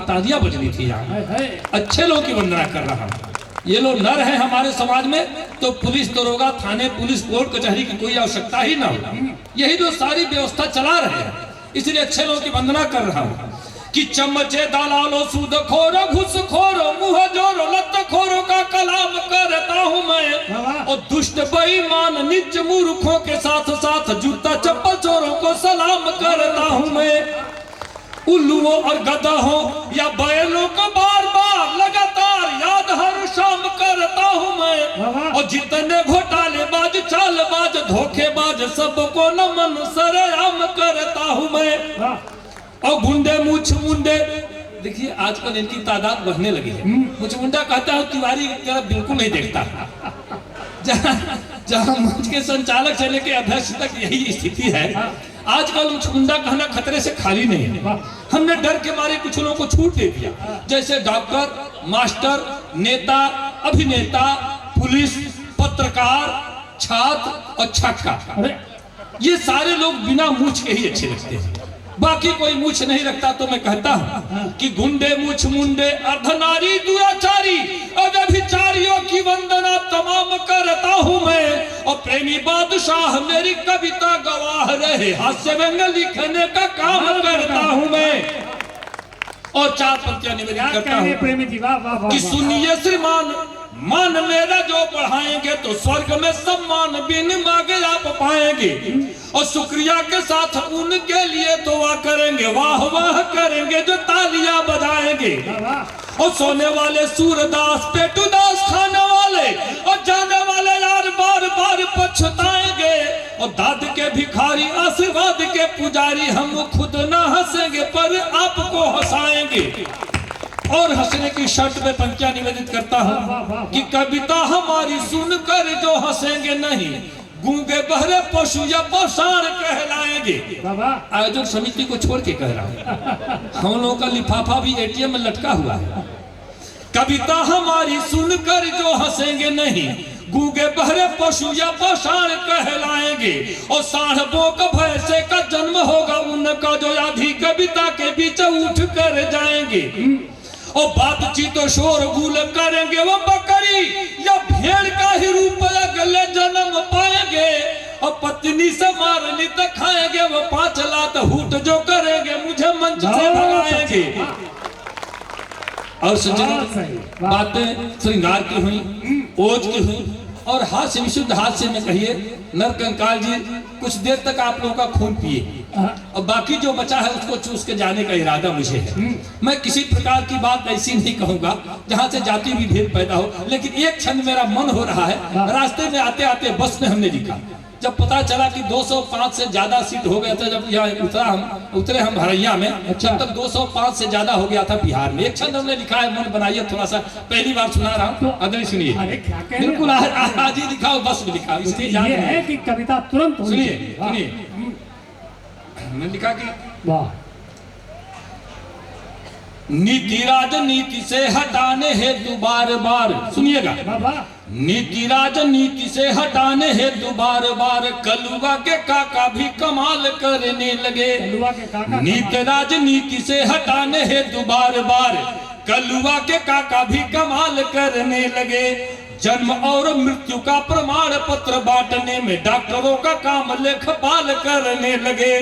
तालियां बजनी थी यहाँ। अच्छे लोगों की वंदना कर रहा हूँ। ये लोग नर हैं हमारे समाज में तो पुलिस दरोगा थाने पुलिस कोर्ट कचहरी की कोई आवश्यकता ही ना हो। यही तो सारी व्यवस्था चला रहे हैं, इसलिए अच्छे लोगों की वंदना कर रहा हूँ। कि चमचे दलालो सूद खोरो घुस खोरो मुँह जोरो लत खोरो का कलाम करता हूँ मैं, और दुष्ट बेईमान नीच मूर्खों के साथ साथ जूता चप्पल चोरों को सलाम करता हूँ मैं। उल्लुओं और गधाओं या बैलों को बार बार लगातार याद हर शाम करता हूँ मैं, और जितने घोटालेबाज चालबाज धोखेबाज सबको नमन सरेआम करता हूँ मैं। और गुंडे मुछ मुंडे, देखिए आजकल इनकी तादाद बढ़ने लगी है। मुझ मुंडा कहता है तिवारी की तरफ बिल्कुल नहीं देखता। जहाँ मंच के संचालक से लेके अध्यक्ष तक यही स्थिति है। आजकल मुंडा कहना खतरे से खाली नहीं है। हमने डर के मारे कुछ लोगों को छूट दे दिया, जैसे डॉक्टर, मास्टर, नेता, अभिनेता, पुलिस, पत्रकार, छात्र और छक्का, ये सारे लोग बिना मूछ के ही अच्छे लगते हैं। बाकी कोई मूछ नहीं रखता तो मैं कहता हूँ कि गुंडे मूछ मुंडे अर्धनारी दुराचारी और व्यभिचारियों की वंदना तमाम करता हूँ मैं। और प्रेमी बादशाह मेरी कविता गवाह रहे, हास्य व्यंग लिखने का काम करता हूँ मैं। और चार पंक्तियां निवेदन करता हूँ कि सुनिए श्रीमान, मान मेरा जो पढ़ाएंगे तो स्वर्ग में सम्मान बिन मांगे आप पाएंगे, और शुक्रिया के साथ उनके लिए दुआ करेंगे, वाह वाह करेंगे जो तालियां बजाएंगे। और सोने वाले सूरदास पेटूदास खाने वाले और जाने वाले यार बार बार पछताएंगे, और दाद के भिखारी आशीर्वाद के पुजारी हम खुद ना हंसेंगे पर आपको हंसाएंगे। और हंसने की शर्त में पंक्तियां निवेदित करता हूँ कि कविता हमारी सुनकर जो हंसेंगे नहीं, गूंगे बहरे पशु या पाषाण कहलाएंगे। आयोजक समिति को छोड़ के कह रहा हूँ, हम लोगों का लिफाफा भी एटीएम में लटका हुआ है। कविता हमारी सुनकर जो हंसेंगे नहीं, गूंगे बहरे पशु या पाषाण कहलाएंगे। और साढ़ बोक भैंसे का जन्म होगा उनका जो आधी कविता के बीच उठ कर जाएंगे। और बातचीत और शोर गुल करेंगे वो बकरी या भेड़ का ही रूप अगले जन्म पाएंगे। और पत्नी से मारनी तो खाएंगे वो 5 लात हूट जो करेंगे मुझे मंच से भगाएंगे। और बातें श्रृंगार की हुई, ओज की हुई, और हास्य विशुद्ध हास्य में कहिए नर कंकाल जी कुछ देर तक आप लोगों का खून पिए, और बाकी जो बचा है उसको चूस के जाने का इरादा मुझे है। मैं किसी प्रकार की बात ऐसी नहीं कहूंगा जहां से जाति विभेद पैदा हो, लेकिन एक क्षण मेरा मन हो रहा है। रास्ते में आते आते बस में हमने लिखा, जब पता चला कि 205 से ज्यादा सीट हो गया था, जब यहाँ उतरे हम भरैया में, जब तक 205 से ज्यादा हो गया था बिहार में। एक छंद हमने लिखा है, मन बनाइए थोड़ा सा, पहली बार सुना रहा हूँ, अगर सुनिए। बिल्कुल आज ही लिखा हो, बस में लिखा ये है कि कविता तुरंत सुनिए सुनिए। मैंने लिखा कि नीति राजनीति से हटाने हेतु बार बार, सुनिएगा, नीति राजनीति से हटाने हेतु बार बार कलुआ के काका भी कमाल करने लगे। नीति राजनीति से हटाने हेतु बार बार कलुआ के काका भी कमाल करने लगे। जन्म और मृत्यु का प्रमाण पत्र बांटने में डॉक्टरों का काम लेखपाल करने लगे।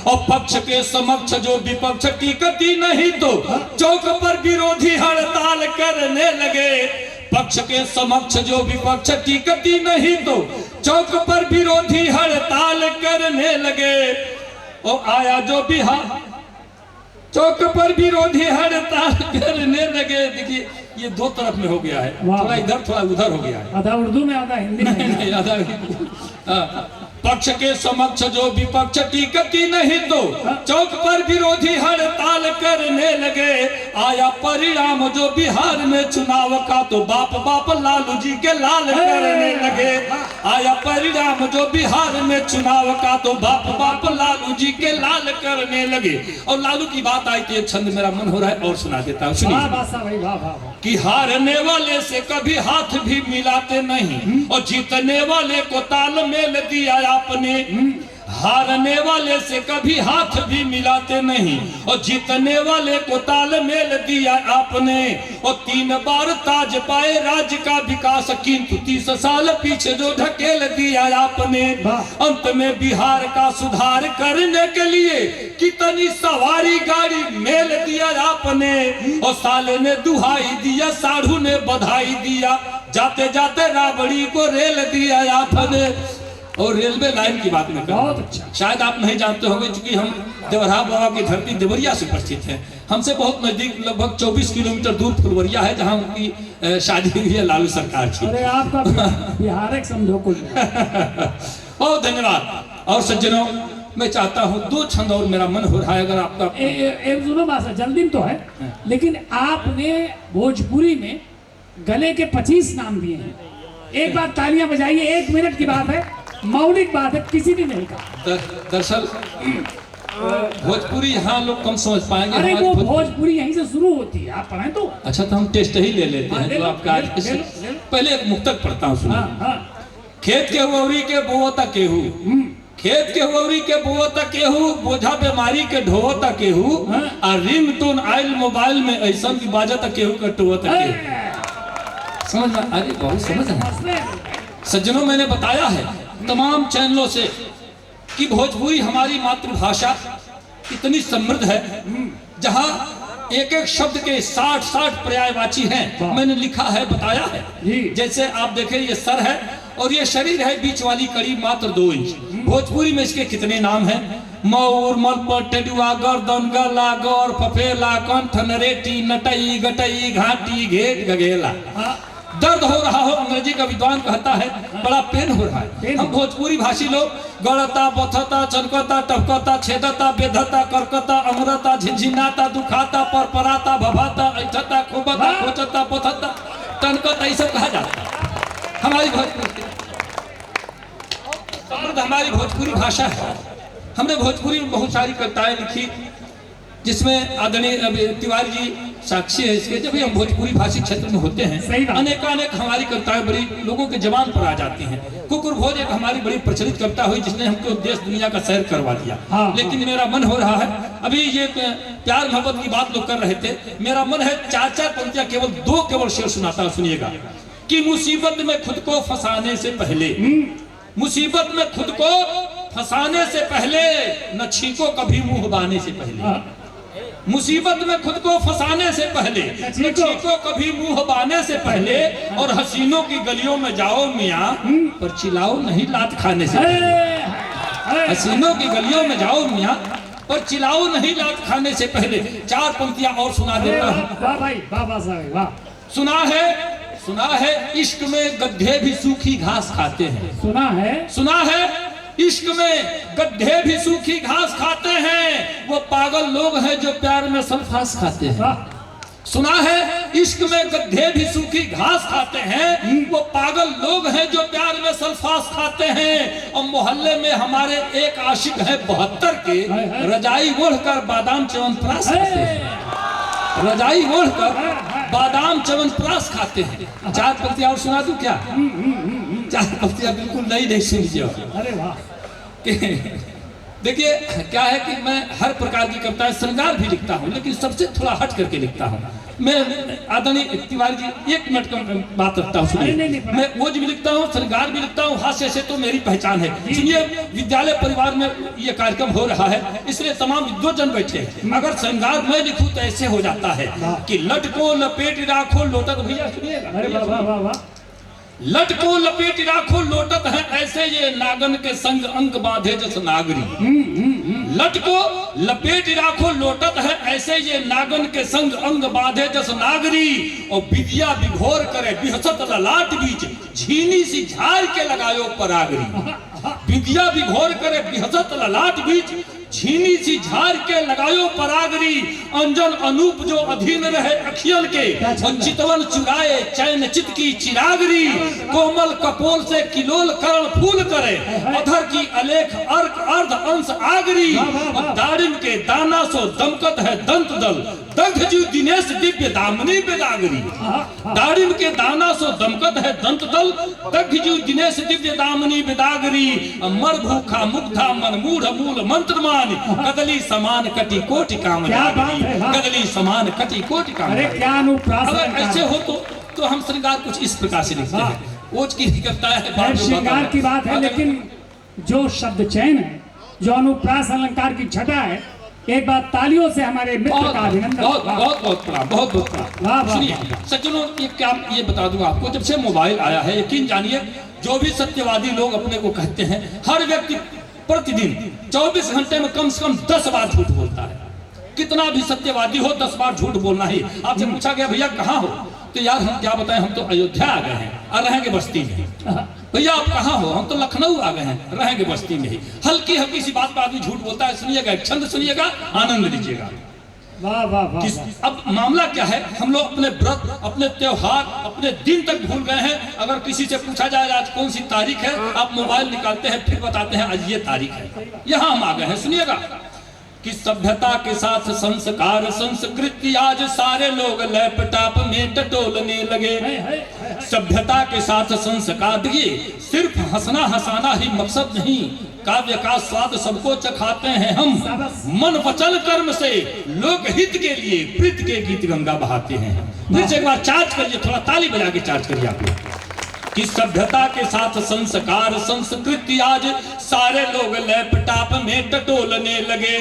और पक्ष के समक्ष जो विपक्ष की गति नहीं तो चौक पर विरोधी हड़ताल करने लगे। पक्ष के समक्ष जो विपक्ष की गति नहीं तो चौक पर विरोधी हड़ताल करने लगे। और आया जो बिहार चौक पर विरोधी हड़ताल करने लगे। देखिए ये दो तरफ में हो गया है, थोड़ा इधर थोड़ा उधर हो गया है, आधा उर्दू में आधा हिंदी में। नहीं आधा पक्ष के समक्ष जो विपक्ष की गति नहीं तो चौक पर विरोधी हड़ताल करने लगे। आया परिणाम जो बिहार में चुनाव का तो बाप बाप लालू जी के लाल करने लगे। आया परिणाम जो बिहार में चुनाव का तो बाप बाप लालू जी के लाल करने लगे। और लालू की बात आई तो छंद मेरा मन हो रहा है और सुना देता हूँ, सुनिए। कि हारने वाले से कभी हाथ भी मिलाते नहीं और जीतने वाले को तालमेल दिया आपने। हारने वाले से कभी हाथ भी मिलाते नहीं, और जीतने वाले को तालमेल दिया आपने, और 3 बार ताज पाए राज्य का विकास, किंतु 30 साल पीछे जो ढकेल दिया आपने। अंत में बिहार का सुधार करने के लिए कितनी सवारी गाड़ी मेल दिया आपने, और साले ने दुहाई दिया, साढ़ू ने बधाई दिया, जाते जाते राबड़ी को रेल दिया आपने। और रेलवे लाइन की बात में बहुत अच्छा। शायद आप नहीं जानते होंगे, क्योंकि हम देवरा बाबा की धरती देवरिया से परिचित हैं। हमसे बहुत नजदीक लगभग 24 किलोमीटर दूर फुलवरिया है, जहां उनकी शादी हुई है लालू सरकार की। अरे आपका बिहार समझो कुल। बहुत धन्यवाद। और सज्जनों, मैं चाहता हूँ 2 छंद और मेरा मन हो रहा है, अगर आपका एक सुनो बात, जल्दी में तो है, लेकिन आपने भोजपुरी में गले के 25 नाम दिए हैं। एक बार तालियां बजाइए, 1 मिनट की बात है, मौलिक बात है, किसी ने नहीं कहा। दरअसल भोजपुरी यहाँ लोग कम समझ पाएंगे। अरे वो भोजपुरी यहीं से शुरू होती है, आप पढ़ें तो। अच्छा, तो हम टेस्ट ही ले लेते हैं। तो आपका पहले एक मुक्तक पढ़ता हूँ, सुनिए। खेत के हुआरी के बोवता केहू, खेत के हुआरी के बोवता केहू, बोझा बीमारी के ढोवता केहू, और रिंगटोन आइल मोबाइल में ऐसा की बाजता केहू का टोवता केहू। समझ में? अरे बहुत समझ है सज्जनों। मैंने बताया है तमाम चैनलों से कि भोजपुरी हमारी मातृभाषा इतनी समृद्ध है, जहां एक एक शब्द के 60 पर्यायवाची हैं। मैंने लिखा है, बताया है। जैसे आप देखें, ये सर है और ये शरीर है, बीच वाली कड़ी मात्र 2 इंच। भोजपुरी में इसके कितने नाम हैं? मऊर, मलपट, टेडुआ, गर्दन, गला, गौर, फफेला, कंठ, नरेटी, नटई, गटई, घाटी, घेट, गगेला। दर्द हो रहा हो, अंग्रेजी का विद्वान कहता है बड़ा पेन हो रहा है। हम भोजपुरी भाषी लोग गड़ता, बथता, चनकता, टपकता, छेदता, बेधता, करकता, अमरता, झिनझिनाता, दुखाता, परपराता, भभाता, ऐठता, खोबता, खोचता, पथता, टनकता, ये सब कहा जाता है। हमारी भोजपुरी समृद्ध हमारी भोजपुरी भाषा है। हमने भोजपुरी में बहुत सारी कविताएं लिखी, जिसमें आदरणीय तिवारी जी साक्षी है इसके। जब भी हम भोजपुरी भाषी क्षेत्र में होते हैं, अनेकानेक हमारी कविताएं बड़ी लोगों के जबान पर आ जाती हैं। कुकुर भोज एक हमारी बड़ी प्रचलित कविता हुई, जिसने हमको देश दुनिया का सैर करवा दिया। लेकिन मेरा मन हो रहा है, अभी ये प्यार मोहब्बत की बात लोग कर रहे थे, मेरा मन है 4 पंक्तियां केवल शेर सुनाता हूं, सुनिएगा। कि मुसीबत में खुद को फंसाने से पहले, मुसीबत में खुद को फंसाने से पहले, न छीको कभी मुंह बाने से पहले। मुसीबत में खुद को फंसाने से पहले, न छीको कभी मुंह बाने से पहले, और हसीनों की गलियों में जाओ मियाँ, पर चिल्लाओ नहीं लात खाने से पहले। हसीनों की गलियों में जाओ मियाँ, पर चिल्लाओ नहीं लात खाने से पहले। 4 पंक्तियां और सुना देता हूँ। वाह भाई, वाह साहब, वाह। सुना है इश्क में गड्ढे भी सूखी घास खाते हैं। सुना है इश्क में गड्ढे भी सूखी घास खाते हैं, वो पागल लोग हैं जो प्यार में सल्फास खाते हैं। सुना है इश्क में गड्ढे भी सूखी घास खाते हैं, वो पागल लोग हैं जो प्यार में सल्फास खाते हैं। और मोहल्ले में हमारे एक आशिक है 72 के, रजाई ओढ़कर बादाम च्यवनप्राश खाते हैं। रजाई ओढ़कर बादाम च्यवनप्राश खाते हैं। 4 पंक्तियां और सुना दूं क्या? 4 पंक्तियां बिल्कुल नहीं सुनिए। अरे वाह। देखिए क्या है कि मैं हर प्रकार की कविताएं, श्रृंगार भी लिखता हूं, लेकिन सबसे थोड़ा हट करके लिखता हूं। मैं आदरणीय तिवारी जी 1 मिनट का बात रखता हूँ, सुनिए। मैं ओज भी लिखता हूँ, श्रृंगार भी लिखता हूँ, हास्य से तो मेरी पहचान है। सुनिए, विद्यालय परिवार में ये कार्यक्रम हो रहा है, इसलिए तमाम विद्वजन बैठे हैं। अगर श्रृंगार मैं लिखूं तो ऐसे हो जाता है कि लट को लपेट राखो लोटत, भैया सुनिएगा। अरे वाह वाह वाह। लट को लपेट राखो लोटत है ऐसे, ये नागन के संग अंक बांधे जस नागरी। लट को लपेट राखो लोटत है ऐसे, ये नागन के संग अंग बांधे जस नागरी। और विद्या विभोर करे बिहसत ललाट बीच, झीनी सी झाड़ के लगायो परागरी। विद्या विभोर करे बिहसत ललाट बीच, झीनी सी झाड़ के लगायो परागरी। अंजन अनूप जो अधीन रहे अखियल के, और चितवन चुराए चैन चित की चिरागरी। कोमल कपोल से किलोल करण फूल करे, अधर की अलेख अर्क अर्ध अंश आगरी। और दारिम के दाना सो दमकत है दंत दल, दग्ध जीव दिनेश दिव्य दामनी बेदागरी, दारिम के दाना सो दमकत है दंत दल, दग्ध जीव दिनेश दिव्य दामनी बेदागरी, मर भूखा मुग्धा मन मूढ़ मूल मंत्र मान, कदली समान कटी कोटि काम क्या बात जागरी, है, वाह। कदली समान कटी कोटि काम अरे जागरी। क्या अनुप्रास अगर अलंकार ऐसे है। हो तो हम श्रृंगार कुछ इस प्रकार से लिखते वाह। हैं। ओज की करता है खैर, श्रृंगार की बात है, लेकिन जो शब्द चयन है, जो अनुप्रास अलंकार की छटा है, एक बार तालियों से हमारे मित्र का अभिनंदन। बहुत वाह। बहुत बहुत प्रणाम, बहुत बहुत वाह, प्रणाम। वाह, सुनिए सज्जनों, ये क्या ये बता दूं आपको, जब से मोबाइल आया है, यकीन जानिए जो भी सत्यवादी लोग अपने को कहते हैं, हर व्यक्ति प्रतिदिन 24 घंटे में कम से कम 10 बार झूठ बोलता है। कितना भी सत्यवादी हो 10 बार झूठ बोलना ही। आपसे पूछा गया भैया कहाँ हो, तो यार हम क्या बताएं, हम तो अयोध्या आ गए हैं और रहेंगे बस्ती में। भैया आप कहाँ हो, हम तो लखनऊ आ गए हैं, रहेंगे बस्ती में ही। हल्की हल्की सी बात पर आदमी झूठ बोलता है। सुनिएगा, एक छंद सुनिएगा, आनंद लीजिएगा। वाह वाह वाह वाह। अब मामला क्या है, हम लोग अपने व्रत, अपने त्योहार, अपने दिन तक भूल गए हैं। अगर किसी से पूछा जाए आज कौन सी तारीख है, आप मोबाइल निकालते हैं, फिर बताते हैं आज ये तारीख है। यहाँ हम आ गए हैं। सुनिएगा कि सभ्यता के साथ संस्कार संस्कृति आज सारे लोग लैपटॉप में टटोलने लगे। सभ्यता के साथ संस्कार, देखिए सिर्फ हंसना हंसाना ही मकसद नहीं, काव्य का स्वाद सबको चखाते हैं हम, मन वचन कर्म से लोक हित के लिए प्रीत के गीत गंगा बहाते हैं। फिर से एक बार चार्ज करिए, थोड़ा ताली बजा के चार्ज करिए आप लोग। कि सभ्यता के साथ संस्कार संस्कृति आज सारे लोग लैपटॉप में टटोलने लगे।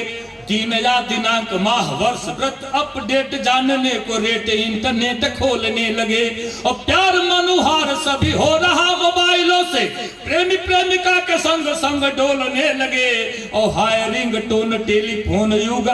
3 या दिनांक माह वर्ष व्रत अपडेट जानने को रेट इंटरनेट खोलने लगे। और प्यार मनुहार सभी हो रहा मोबाइलों से, प्रेमी प्रेमिका के संग संग डोलने लगे। और हाय रिंग टोन टेलीफोन युग